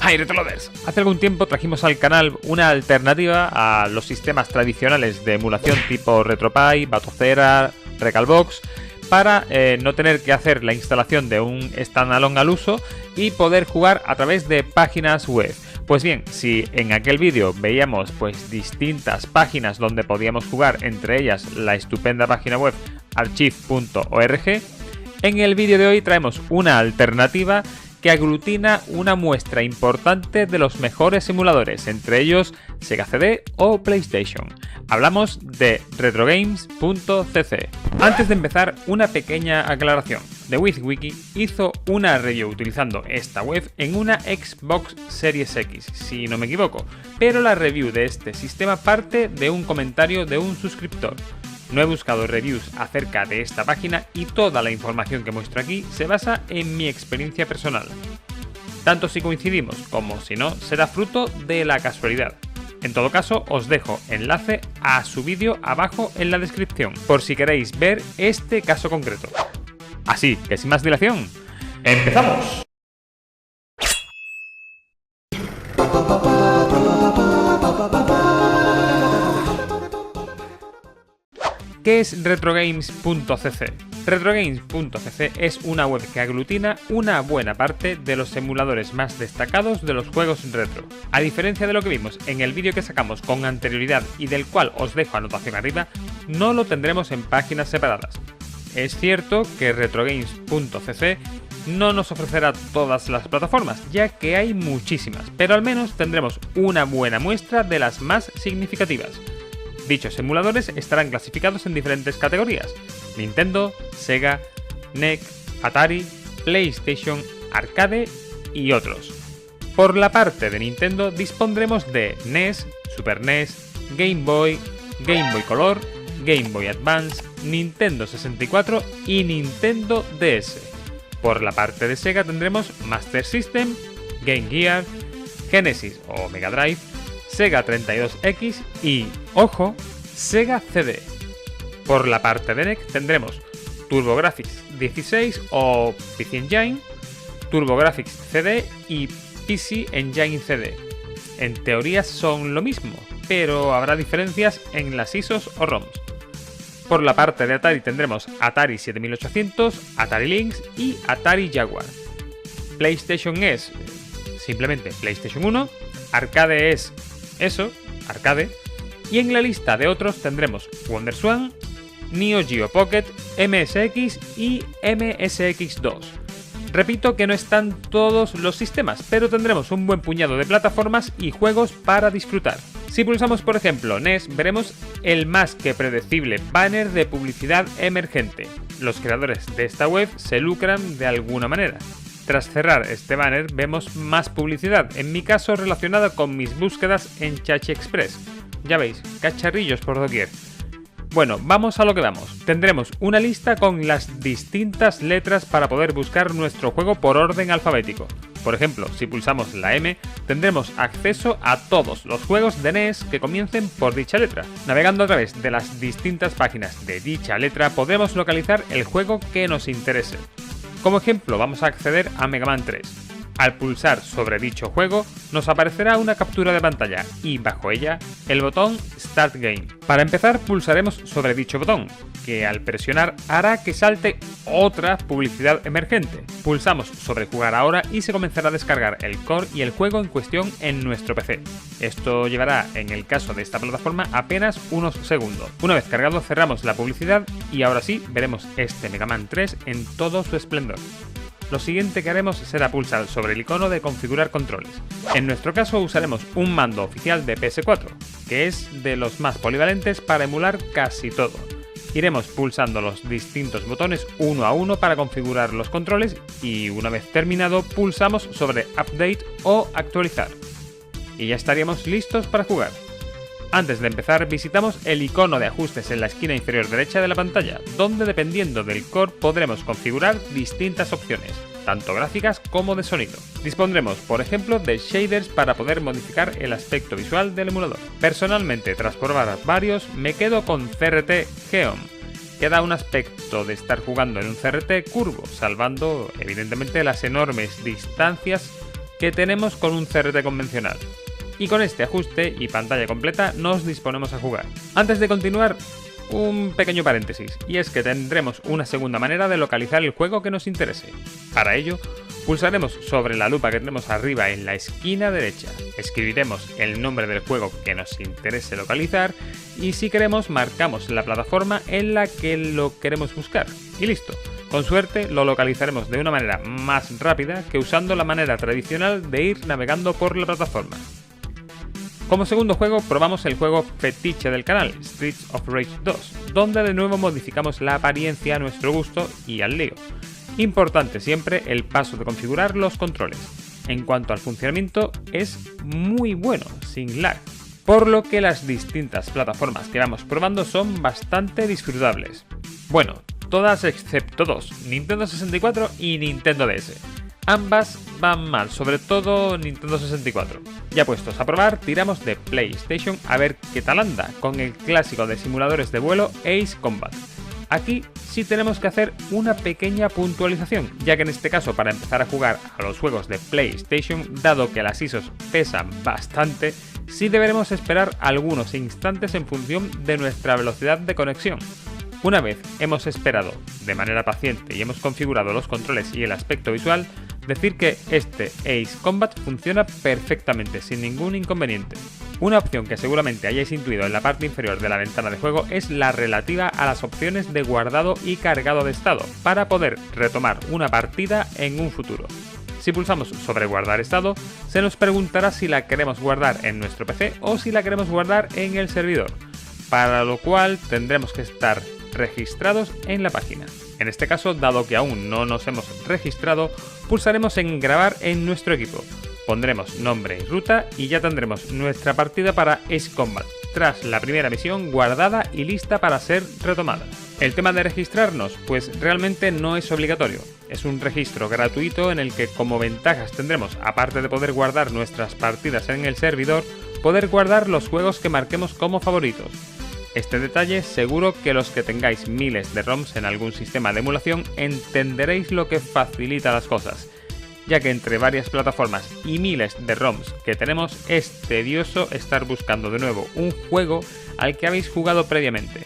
Hi Retrolovers. Hace algún tiempo trajimos al canal una alternativa a los sistemas tradicionales de emulación tipo RetroPie, Batocera, Recalbox, para no tener que hacer la instalación de un standalone al uso y poder jugar a través de páginas web. Pues bien, si en aquel vídeo veíamos distintas páginas donde podíamos jugar, entre ellas la estupenda página web archive.org, en el vídeo de hoy traemos una alternativa que aglutina una muestra importante de los mejores emuladores, entre ellos Sega CD o PlayStation. Hablamos de retrogames.cc. Antes de empezar, una pequeña aclaración. The WizWiki hizo una review utilizando esta web en una Xbox Series X, si no me equivoco, pero la review de este sistema parte de un comentario de un suscriptor. No he buscado reviews acerca de esta página y toda la información que muestro aquí se basa en mi experiencia personal. Tanto si coincidimos como si no, será fruto de la casualidad. En todo caso, os dejo enlace a su vídeo abajo en la descripción, por si queréis ver este caso concreto. Así que sin más dilación, ¡empezamos! ¿Qué es retrogames.cc? Retrogames.cc es una web que aglutina una buena parte de los emuladores más destacados de los juegos retro. A diferencia de lo que vimos en el vídeo que sacamos con anterioridad y del cual os dejo anotación arriba, no lo tendremos en páginas separadas. Es cierto que retrogames.cc no nos ofrecerá todas las plataformas, ya que hay muchísimas, pero al menos tendremos una buena muestra de las más significativas. Dichos emuladores estarán clasificados en diferentes categorías: Nintendo, Sega, NEC, Atari, PlayStation, Arcade y otros. Por la parte de Nintendo dispondremos de NES, Super NES, Game Boy Color, Game Boy Advance, Nintendo 64 y Nintendo DS. Por la parte de Sega tendremos Master System, Game Gear, Genesis o Mega Drive, Sega 32X y, ojo, Sega CD. Por la parte de NEC tendremos TurboGrafx 16 o PC Engine, TurboGrafx CD y PC Engine CD. En teoría son lo mismo, pero habrá diferencias en las ISOs o ROMs. Por la parte de Atari tendremos Atari 7800, Atari Lynx y Atari Jaguar. PlayStation es simplemente PlayStation 1, Arcade es eso, Arcade, y en la lista de otros tendremos WonderSwan, Neo Geo Pocket, MSX y MSX2. Repito que no están todos los sistemas, pero tendremos un buen puñado de plataformas y juegos para disfrutar. Si pulsamos por ejemplo NES, veremos el más que predecible banner de publicidad emergente. Los creadores de esta web se lucran de alguna manera. Tras cerrar este banner vemos más publicidad, en mi caso relacionada con mis búsquedas en Chachi Express. Ya veis, cacharrillos por doquier. Bueno, vamos a lo que vamos. Tendremos una lista con las distintas letras para poder buscar nuestro juego por orden alfabético. Por ejemplo, si pulsamos la M, tendremos acceso a todos los juegos de NES que comiencen por dicha letra. Navegando a través de las distintas páginas de dicha letra podremos localizar el juego que nos interese. Como ejemplo, vamos a acceder a Mega Man 3. Al pulsar sobre dicho juego, nos aparecerá una captura de pantalla y bajo ella el botón Start Game. Para empezar, pulsaremos sobre dicho botón, que al presionar hará que salte otra publicidad emergente. Pulsamos sobre Jugar ahora y se comenzará a descargar el core y el juego en cuestión en nuestro PC. Esto llevará, en el caso de esta plataforma, apenas unos segundos. Una vez cargado, cerramos la publicidad y ahora sí veremos este Mega Man 3 en todo su esplendor. Lo siguiente que haremos será pulsar sobre el icono de configurar controles. En nuestro caso usaremos un mando oficial de PS4, que es de los más polivalentes para emular casi todo. Iremos pulsando los distintos botones uno a uno para configurar los controles y una vez terminado pulsamos sobre Update o Actualizar. Y ya estaríamos listos para jugar. Antes de empezar visitamos el icono de ajustes en la esquina inferior derecha de la pantalla, donde dependiendo del core podremos configurar distintas opciones, tanto gráficas como de sonido. Dispondremos, por ejemplo, de shaders para poder modificar el aspecto visual del emulador. Personalmente, tras probar varios, me quedo con CRT Geom, que da un aspecto de estar jugando en un CRT curvo, salvando evidentemente las enormes distancias que tenemos con un CRT convencional. Y con este ajuste y pantalla completa nos disponemos a jugar. Antes de continuar, un pequeño paréntesis, y es que tendremos una segunda manera de localizar el juego que nos interese. Para ello, pulsaremos sobre la lupa que tenemos arriba en la esquina derecha, escribiremos el nombre del juego que nos interese localizar y si queremos marcamos la plataforma en la que lo queremos buscar y listo. Con suerte lo localizaremos de una manera más rápida que usando la manera tradicional de ir navegando por la plataforma. Como segundo juego probamos el juego fetiche del canal, Streets of Rage 2, donde de nuevo modificamos la apariencia a nuestro gusto y al lío. Importante siempre el paso de configurar los controles. En cuanto al funcionamiento es muy bueno, sin lag, por lo que las distintas plataformas que vamos probando son bastante disfrutables. Bueno, todas excepto dos, Nintendo 64 y Nintendo DS. Ambas van mal, sobre todo Nintendo 64. Ya puestos a probar, tiramos de PlayStation a ver qué tal anda con el clásico de simuladores de vuelo Ace Combat. Aquí sí tenemos que hacer una pequeña puntualización, ya que en este caso para empezar a jugar a los juegos de PlayStation, dado que las ISOs pesan bastante, sí deberemos esperar algunos instantes en función de nuestra velocidad de conexión. Una vez hemos esperado de manera paciente y hemos configurado los controles y el aspecto visual, decir que este Ace Combat funciona perfectamente, sin ningún inconveniente. Una opción que seguramente hayáis intuido en la parte inferior de la ventana de juego es la relativa a las opciones de guardado y cargado de estado, para poder retomar una partida en un futuro. Si pulsamos sobre guardar estado, se nos preguntará si la queremos guardar en nuestro PC o si la queremos guardar en el servidor, para lo cual tendremos que estar registrados en la página. En este caso, dado que aún no nos hemos registrado, pulsaremos en grabar en nuestro equipo. Pondremos nombre y ruta y ya tendremos nuestra partida para Ace Combat, tras la primera misión guardada y lista para ser retomada. El tema de registrarnos, pues realmente no es obligatorio. Es un registro gratuito en el que como ventajas tendremos, aparte de poder guardar nuestras partidas en el servidor, poder guardar los juegos que marquemos como favoritos. Este detalle seguro que los que tengáis miles de ROMs en algún sistema de emulación entenderéis lo que facilita las cosas, ya que entre varias plataformas y miles de ROMs que tenemos es tedioso estar buscando de nuevo un juego al que habéis jugado previamente.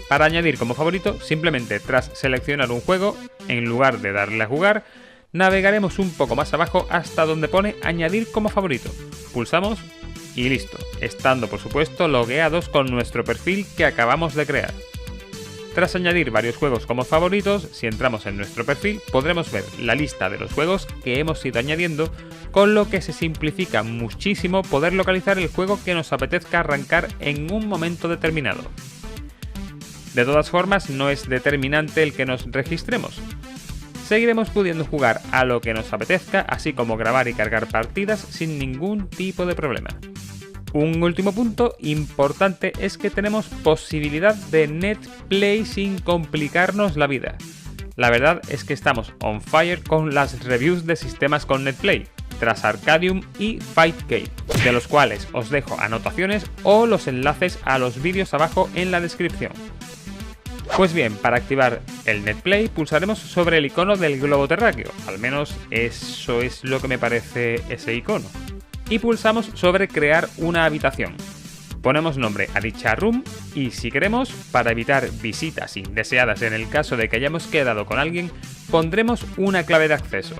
Para añadir como favorito, simplemente tras seleccionar un juego, en lugar de darle a jugar, navegaremos un poco más abajo hasta donde pone añadir como favorito. Pulsamos y listo, estando por supuesto logueados con nuestro perfil que acabamos de crear. Tras añadir varios juegos como favoritos, si entramos en nuestro perfil podremos ver la lista de los juegos que hemos ido añadiendo, con lo que se simplifica muchísimo poder localizar el juego que nos apetezca arrancar en un momento determinado. De todas formas, no es determinante el que nos registremos. Seguiremos pudiendo jugar a lo que nos apetezca, así como grabar y cargar partidas sin ningún tipo de problema. Un último punto importante es que tenemos posibilidad de netplay sin complicarnos la vida. La verdad es que estamos on fire con las reviews de sistemas con netplay, tras Arcadium y Fightcade, de los cuales os dejo anotaciones o los enlaces a los vídeos abajo en la descripción. Pues bien, para activar el netplay pulsaremos sobre el icono del globo terráqueo, al menos eso es lo que me parece ese icono, y pulsamos sobre crear una habitación. Ponemos nombre a dicha room y si queremos, para evitar visitas indeseadas en el caso de que hayamos quedado con alguien, pondremos una clave de acceso.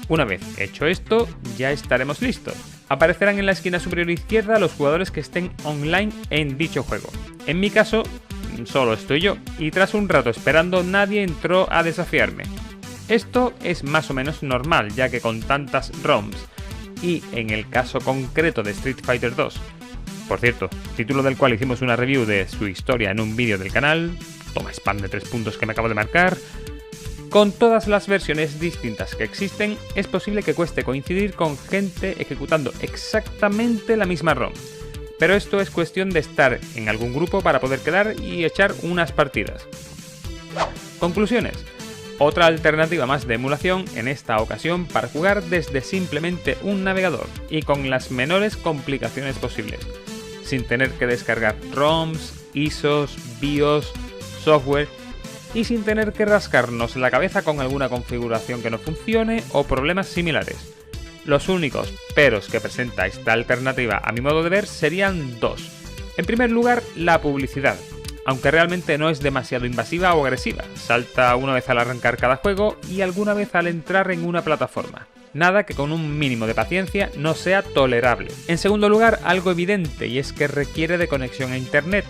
Una vez hecho esto, ya estaremos listos. Aparecerán en la esquina superior izquierda los jugadores que estén online en dicho juego. En mi caso, solo estoy yo, y tras un rato esperando nadie entró a desafiarme. Esto es más o menos normal, ya que con tantas ROMs, y en el caso concreto de Street Fighter 2, por cierto, título del cual hicimos una review de su historia en un vídeo del canal, toma spam de 3 puntos que me acabo de marcar, con todas las versiones distintas que existen, es posible que cueste coincidir con gente ejecutando exactamente la misma ROM. Pero esto es cuestión de estar en algún grupo para poder quedar y echar unas partidas. Conclusiones. Otra alternativa más de emulación, en esta ocasión para jugar desde simplemente un navegador y con las menores complicaciones posibles, sin tener que descargar ROMs, ISOs, BIOS, software y sin tener que rascarnos la cabeza con alguna configuración que no funcione o problemas similares. Los únicos peros que presenta esta alternativa a mi modo de ver serían dos. En primer lugar, la publicidad, aunque realmente no es demasiado invasiva o agresiva, salta una vez al arrancar cada juego y alguna vez al entrar en una plataforma. Nada que con un mínimo de paciencia no sea tolerable. En segundo lugar, algo evidente, y es que requiere de conexión a internet.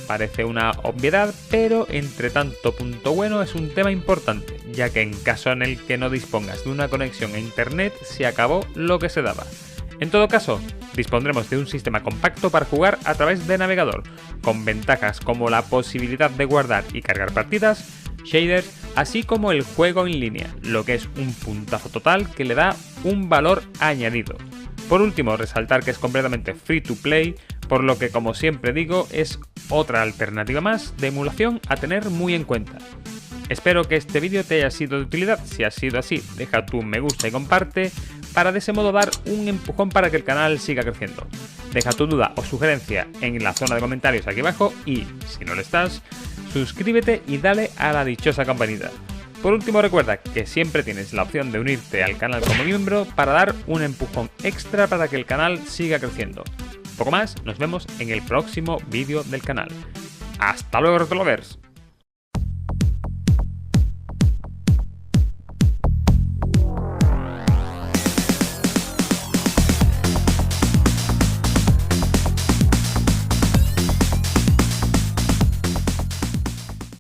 Parece una obviedad, pero entre tanto punto bueno es un tema importante, ya que en caso en el que no dispongas de una conexión a internet se acabó lo que se daba. En todo caso, dispondremos de un sistema compacto para jugar a través de navegador, con ventajas como la posibilidad de guardar y cargar partidas, shaders, así como el juego en línea, lo que es un puntazo total que le da un valor añadido. Por último, resaltar que es completamente free to play, por lo que, como siempre digo, es otra alternativa más de emulación a tener muy en cuenta. Espero que este vídeo te haya sido de utilidad. Si ha sido así, deja tu me gusta y comparte para de ese modo dar un empujón para que el canal siga creciendo. Deja tu duda o sugerencia en la zona de comentarios aquí abajo y, si no lo estás, suscríbete y dale a la dichosa campanita. Por último, recuerda que siempre tienes la opción de unirte al canal como miembro para dar un empujón extra para que el canal siga creciendo. Poco más, nos vemos en el próximo vídeo del canal. ¡Hasta luego, RetroLovers!